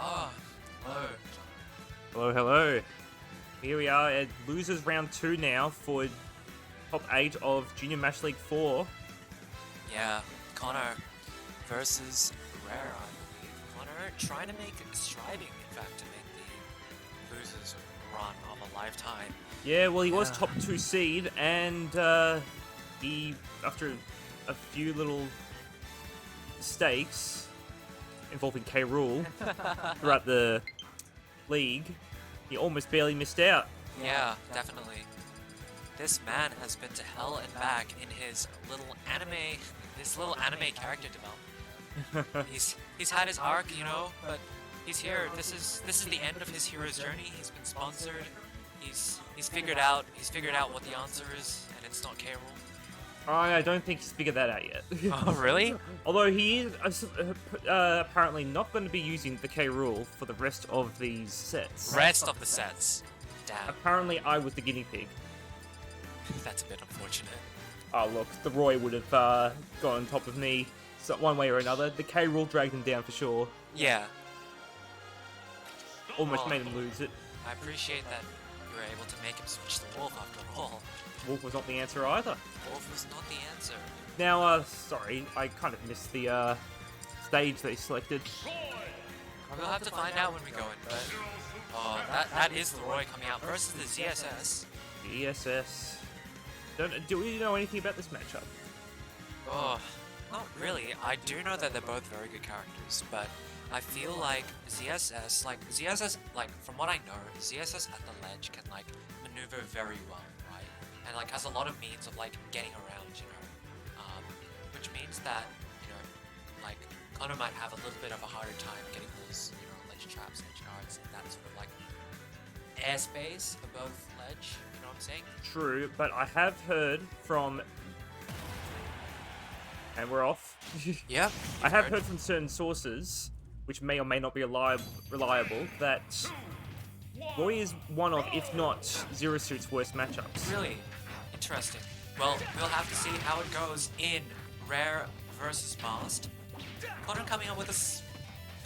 Oh, hello. Hello, hello. Here we are at losers round 2 now for top 8 of Junior MAST 4. Yeah, Connor versus Rare, I believe. Connor striving, in fact, to make the losers run of a lifetime. Yeah, well, he was top 2 seed, and he, after a few little mistakes involving K. Rool throughout the league, he almost barely missed out. Yeah, definitely. This man has been to hell and back in his little anime character development. He's had his arc, you know, but he's here. This is the end of his hero's journey. He's been sponsored. He's figured out what the answer is, and it's not K. Rool. I don't think he's figured that out yet. Oh, really? Although he is apparently not going to be using the K. Rool for the rest of these sets. Rest of the sets. Damn. Apparently, I was the guinea pig. That's a bit unfortunate. Oh, look, the Roy would have got on top of me one way or another. The K. Rool dragged him down for sure. Yeah. Almost made him lose it. I appreciate that you were able to make him switch the Wolf after all. Wolf was not the answer either. Wolf was not the answer. Now, sorry, I kind of missed the stage they selected. We'll have to find out when we go in, but that is the Roy coming out versus the ZSS. The ESS. Do we know anything about this matchup? Oh, not really. I do know that they're both very good characters, but I feel like ZSS, from what I know, ZSS at the ledge can, maneuver very well, right? And, has a lot of means of, getting around, you know? Which means that, Connor might have a little bit of a harder time getting those, ledge traps, edge guards, and that sort of, airspace above ledge, you know what I'm saying? True, but I have heard from... And we're off. Yep. I have heard from certain sources, which may or may not be reliable, that Roy is one of, if not, Zero Suit's worst matchups. Really? Interesting. Well, we'll have to see how it goes in Rare versus MAST. Connor coming up with a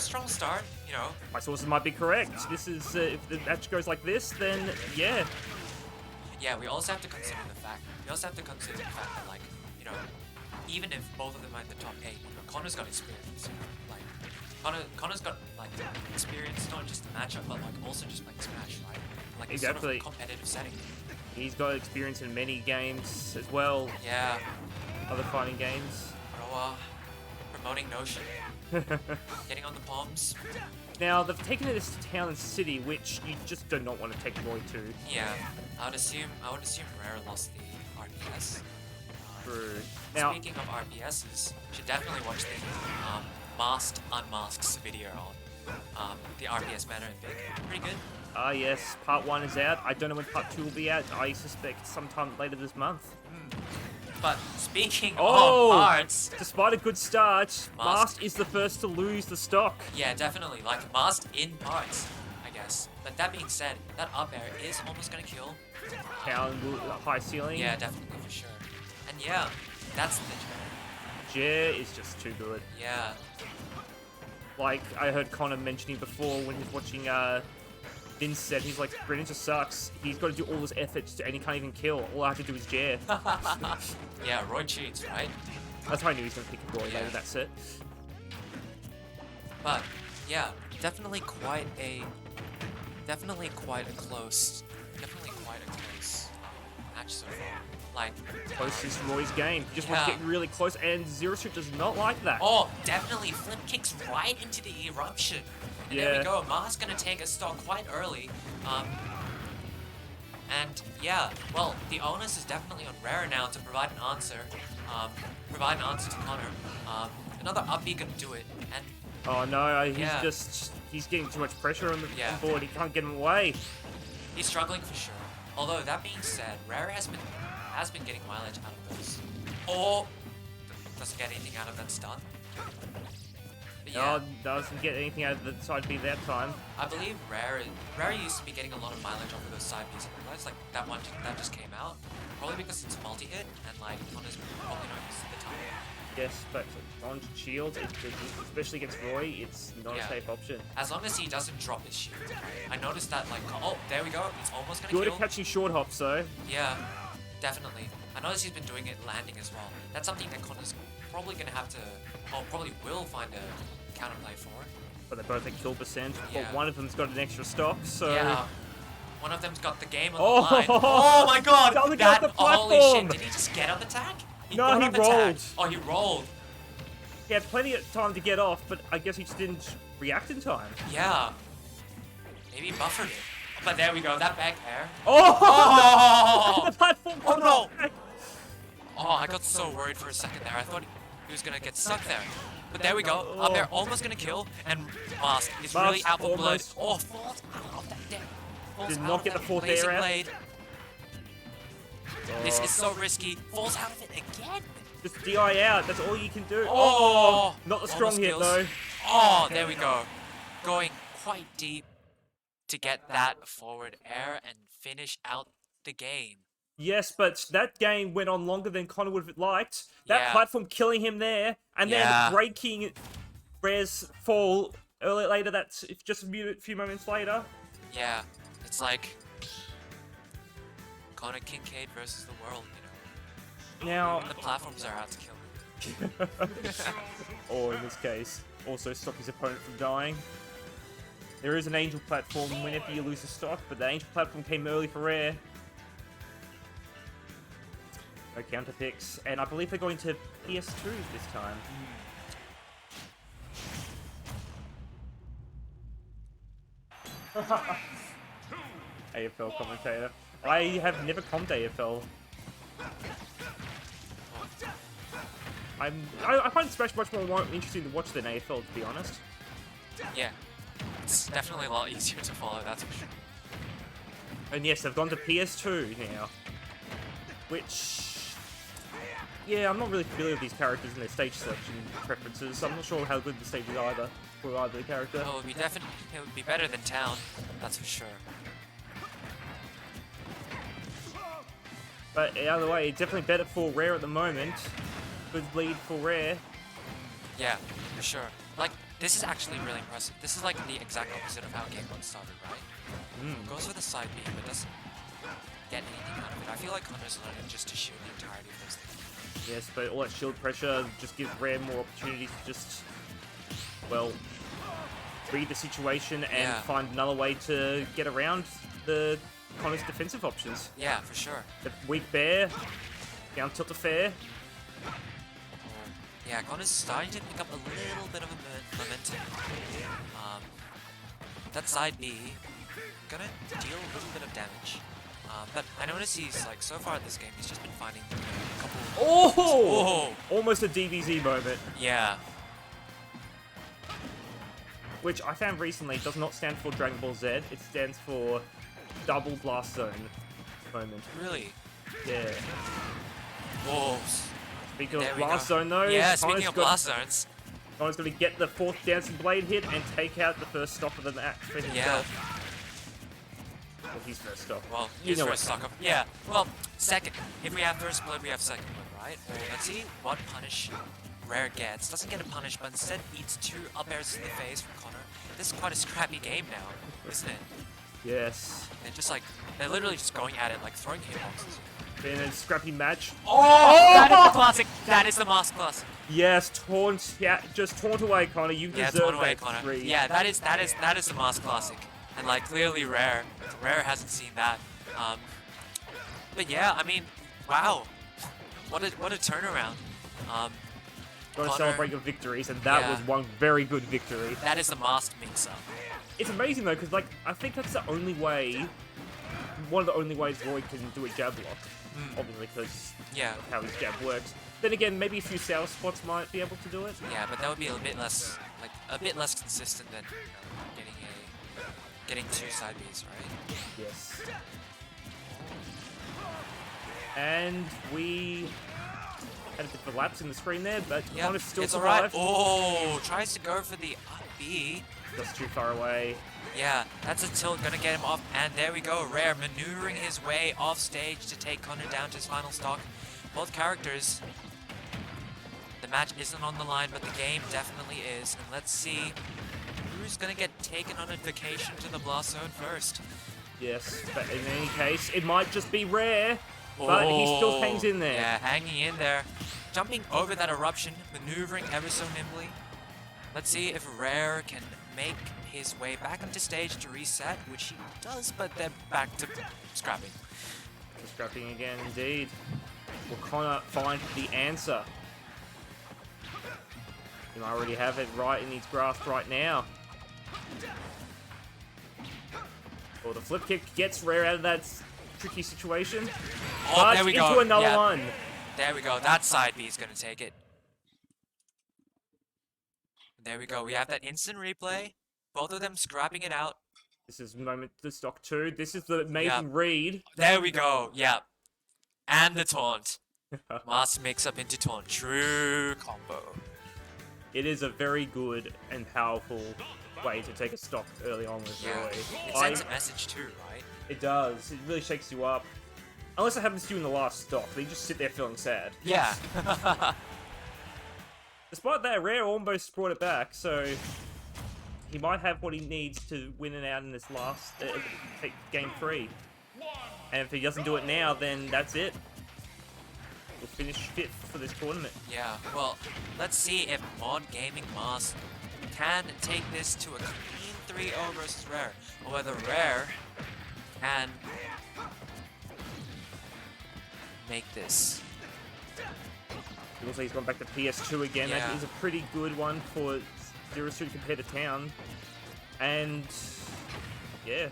strong start, you know. My sources might be correct. This is, if the match goes like this, then yeah. Yeah, we also have to consider the fact that, even if both of them are in the top 8, Connor's got experience, Connor's got, experience, not just the matchup, but, also just playing Smash, right? Exactly. Sort of competitive setting. He's got experience in many games as well. Yeah. Other fighting games. Promoting Notion. Getting on the palms. Now, they've taken this to Town and City, which you just do not want to take Roy to. Yeah. I would assume Rare lost the RPS. True. Now, speaking of RPSs, you should definitely watch the MAST Unmasks video on the RPS banner and Big. Pretty good. Yes, part 1 is out. I don't know when part 2 will be out. I suspect sometime later this month. But speaking of parts... Despite a good start, MAST is the first to lose the stock. Yeah, definitely. MAST in parts, I guess. But that being said, that up air is almost going to kill. Town, high ceiling. Yeah, definitely, for sure. And yeah, that's the Jer is just too good. Yeah. I heard Connor mentioning before when he was watching Vince said, he's like, Greninja sucks. He's got to do all this effort and he can't even kill. All I have to do is Jer. Yeah, Roy cheats, right? That's how I knew he was going to pick Roy later, that's it. But, yeah, definitely quite a close match so far. Closest Roy's game. He just wants to get really close, and Zero Suit does not like that. Oh, definitely. Flip kicks right into the eruption. And there we go. Ma's gonna take a stock quite early. And yeah, well, the onus is definitely on Rare now to provide an answer. Provide an answer to Connor. Another up B gonna do it. And oh no, he's getting too much pressure on the board. He can't get him away. He's struggling for sure. Although that being said, Rare has been getting mileage out of those. Or doesn't get anything out of that stun. But yeah, no, doesn't get anything out of the side B that time. I believe Rare used to be getting a lot of mileage off of those side Bs. I realized that one that just came out. Probably because it's multi-hit and Connor's probably not used to the time. Yes, but on shield, especially against Roy, it's not a safe option. As long as he doesn't drop his shield. I noticed that, like, oh, there we go. He's almost gonna Good kill. at catching short hops, though. Yeah, definitely. I noticed he's been doing it landing as well. That's something that Connor's probably gonna have to, or probably will find a counterplay for. But they're both at kill percent. Yeah. But one of them's got an extra stock, so... Yeah. One of them's got the game on Oh, the line. Oh my god! Doesn't get That, the holy platform. shit, did he just get on the tag? No, got he on the tag. rolled. Oh, he rolled. He had plenty of time to get off, but I guess he just didn't react in time. Yeah. Maybe he buffered it. But there we go, that back air. Oh! Oh! The platform! Oh no! Oh, I got so worried for a second there. I thought he was gonna get stuck there. But there we go. Up there, almost gonna kill. And MAST is really MAST out for blood. almost. Oh, falls out of that deck. Falls Did out not of get that the fourth blazing air out. blade. This is so risky. Falls out of it again. Just DI out, that's all you can do. Oh! Not the strong Almost hit, kills. though. Oh, there we go. Going quite deep to get that forward air and finish out the game. Yes, but that game went on longer than Connor would have liked. That Yeah. platform killing him there, and Yeah. then breaking Rare's fall later, that's just a few moments later. Yeah, it's like Connor Kincaid versus the world, you know. Now, And the platforms are out to kill him. or in this case, also stop his opponent from dying. There is an angel platform whenever you lose a stock, but the angel platform came early for Rare. No counter picks, and I believe they're going to PS2 this time. AFL commentator. I have never commed AFL. I find Smash much more interesting to watch than AFL, to be honest. Yeah, it's definitely a lot easier to follow, that's for sure. And yes, they've gone to PS2 now. Which... yeah, I'm not really familiar with these characters and their stage selection preferences. I'm not sure how good the stage is either for either character. Oh, it would be better than Town, that's for sure. But either way, definitely better for Rare at the moment. Good lead for Rare. Yeah, for sure. Like, this is actually really impressive. This is like the exact opposite of how Game 1 started, right? Goes for the side B, but doesn't get anything out of it. I feel like Connor's learning just to shield the entirety of those things. Yes, but all that shield pressure just gives Rare more opportunities to just, well, read the situation and find another way to get around the Connor's defensive options. Yeah, for sure. The weak bear, down tilt to fair. Yeah, Connor's starting to pick up a little bit of a momentum. That side B, gonna deal a little bit of damage. But I notice he's, like, so far in this game, he's just been finding a couple... Oh! Almost a DBZ moment. Yeah. Which I found recently does not stand for Dragon Ball Z, it stands for Double Blast Zone moment. Really? Yeah. Whoa. Speaking There of we Blast go. Zone though, Yeah, speaking of Blast Zones. Connor's going to get the fourth Dancing Blade hit and take out the first stop of the match for himself. Well, his first stop. Well, You his know first stock up. Yeah, well, second. If we have first blood, we have second blood, right? Well, let's see what punish Rare gets. Doesn't get a punish, but instead eats 2 up airs to the face from Connor. This is quite a scrappy game now, isn't it? Yes. They're just like, they're literally just going at it, like throwing hitboxes. Then a scrappy match. Oh! That is the classic. That is the MAST classic. Yes, taunt. Yeah, just taunt away, Connor. You Yeah, deserve taunt away, that Connor. 3. Yeah, that is the MAST classic. And like clearly Rare hasn't seen that. But yeah, I mean, wow. What a turnaround. Gotta Connor, celebrate your victories, and that Yeah. was one very good victory. that is the MAST mix-up. It's amazing though, because like I think that's the only way, one of the only ways Roy can do a jab block. Obviously, because Yeah. of how his jab works. Then again, maybe a few sour spots might be able to do it. Yeah, but that would be a bit less, like, a bit less consistent than getting 2 side Bs, right? Yes. And we had a bit of a lapse in the screen there, but Yeah, Connor still it's alright. survived. Oh, tries to go for the up B. Just too far away. Yeah, that's a tilt, gonna get him off, and there we go, Rare maneuvering his way off stage to take Connor down to his final stock. Both characters, The match isn't on the line, but the game definitely is. And let's see who's gonna get taken on a vacation to the Blast Zone first. Yes, but in any case, it might just be Rare, but he still hangs in there. Yeah, hanging in there. Jumping over that eruption, maneuvering ever so nimbly. Let's see if Rare can make his way back onto stage to reset, which he does, but they're back to scrapping. Scrapping again, indeed. Will Connor find the answer? He might already have it right in his grasp right now. Well, the flip kick gets Rare out of that tricky situation. Oh, but there we into go. another Yeah. one. There we go. That side B is going to take it. There we go. We have that instant replay. Both of them scrapping it out. This is moment to stock 2. This is the amazing read. There we go. Yeah. And the taunt. MAST makes up into taunt. True combo. It is a very good and powerful way to take a stock early on with Yeah. Roy. It sends a message too, right? It does. It really shakes you up. Unless it happens to you in the last stock, then you just sit there feeling sad. Yeah. Despite that, Rare almost brought it back, so he might have what he needs to win it out in this last take game 3. And if he doesn't do it now, then that's it. We'll finish 5th for this tournament. Yeah, well, let's see if Mod Gaming MAST can take this to a clean 3-0 versus Rare, or whether Rare can make this. It looks like he's gone back to PS2 again. Yeah. That is a pretty good one for Zero Suit compared to Town. And yeah,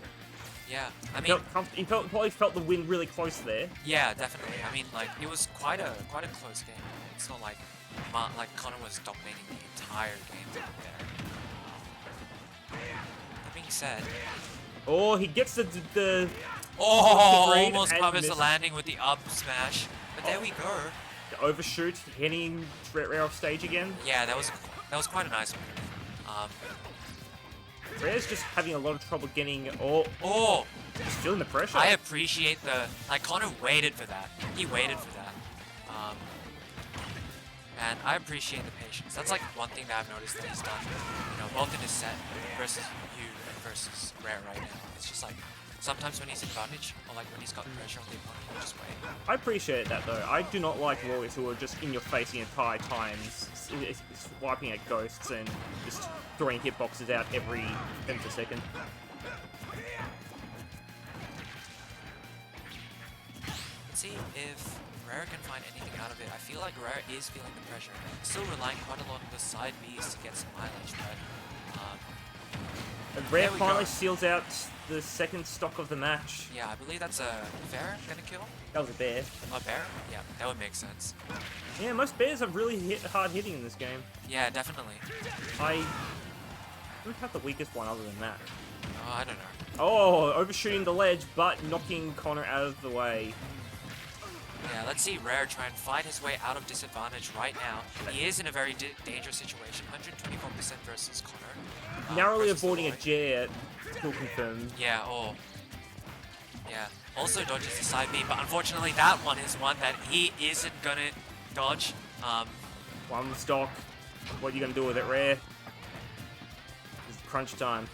Yeah, I mean, he probably felt the win really close there. yeah, definitely. I mean, like, it was quite a close game. It's not like Connor was dominating the entire game there. That being said, Oh, he gets the grade almost and covers the misses. landing with the up smash. But there we go. The overshoot, hitting Rare off stage again. Yeah, that was quite a nice move. Rare's just having a lot of trouble getting. Oh, He's feeling the pressure. I appreciate Connor waited for that. He waited for that. And I appreciate the patience. That's like one thing that I've noticed that he's done, you know, both in his set versus you and versus Rare right now. It's just like, sometimes when he's in advantage, or like when he's got pressure on the opponent, he'll just wait. I appreciate that though. I do not like warriors who are just in your face the entire time, wiping at ghosts and just throwing hitboxes out every femtosecond. Let's see if Rare can find anything out of it. I feel like Rare is feeling the pressure. Still relying quite a lot on the side Bs to get some mileage, but And Rare there we go. finally seals out the second stock of the match. Yeah, I believe that's a Bear gonna kill. That was a bear. A Bear? Yeah, that would make sense. Yeah, most bears are really hard hitting in this game. Yeah, definitely. I don't have the weakest one other than that. Oh, I don't know. Oh, overshooting the ledge, but knocking Connor out of the way. Yeah, let's see Rare try and fight his way out of disadvantage right now. He is in a very dangerous situation. 124% versus Connor. Narrowly versus the avoiding a Lloyd. Jet, still confirmed. Yeah, oh. Yeah. Also dodges the side B, but unfortunately that one is one that he isn't gonna dodge. One stock. What are you gonna do with it, Rare? It's crunch time.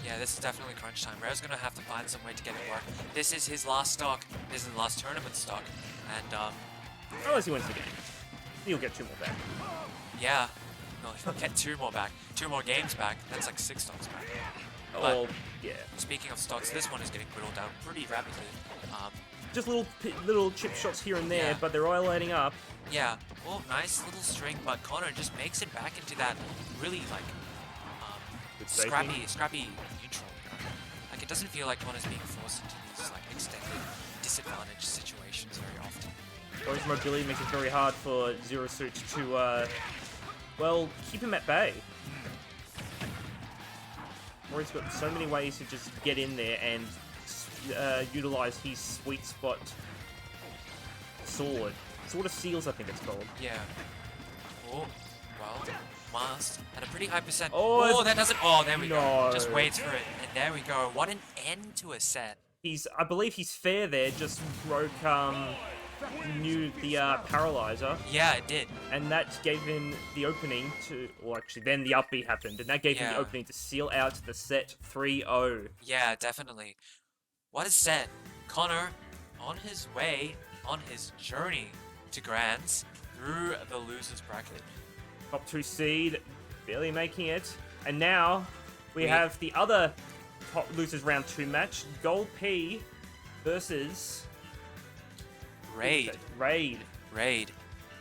Yeah, this is definitely crunch time. Rare's gonna have to find some way to get it work. This is his last stock. This is the last tournament stock. And, Unless he wins the game. He'll get 2 more back. yeah. No, he'll get 2 more back. 2 more games back. That's like 6 stocks back. Oh, yeah. Speaking of stocks, this one is getting whittled down pretty rapidly. Just little chip shots here and there, Yeah. but they're all adding up. Yeah. Oh, nice little string, but Connor just makes it back into that really, like, Good safety. scrappy neutral. Like, it doesn't feel like Connor's being forced into these, like, extended disadvantage situations very often. Roy's mobility makes it very hard for Zero Suit to, well, keep him at bay. Roy's got so many ways to just get in there and utilize his sweet spot sword. Sword of Seals, I think it's called. Yeah. Oh, well, MAST at a pretty high percent. Oh, Oh, that doesn't. Oh, there we no. go. Just waits for it, and there we go. What an end to a set. I believe he's fair there, just broke, knew the paralyzer, Yeah, it did. and that gave him the opening to, or actually then the up B happened, and that gave him the Yeah. opening to seal out the set 3-0. Yeah, definitely. What is said? Connor, on his way, on his journey to Grands through the losers bracket. Top 2 seed, barely making it, and now we have the other top losers round 2 match, Gold P versus Raid. Raid. Raid.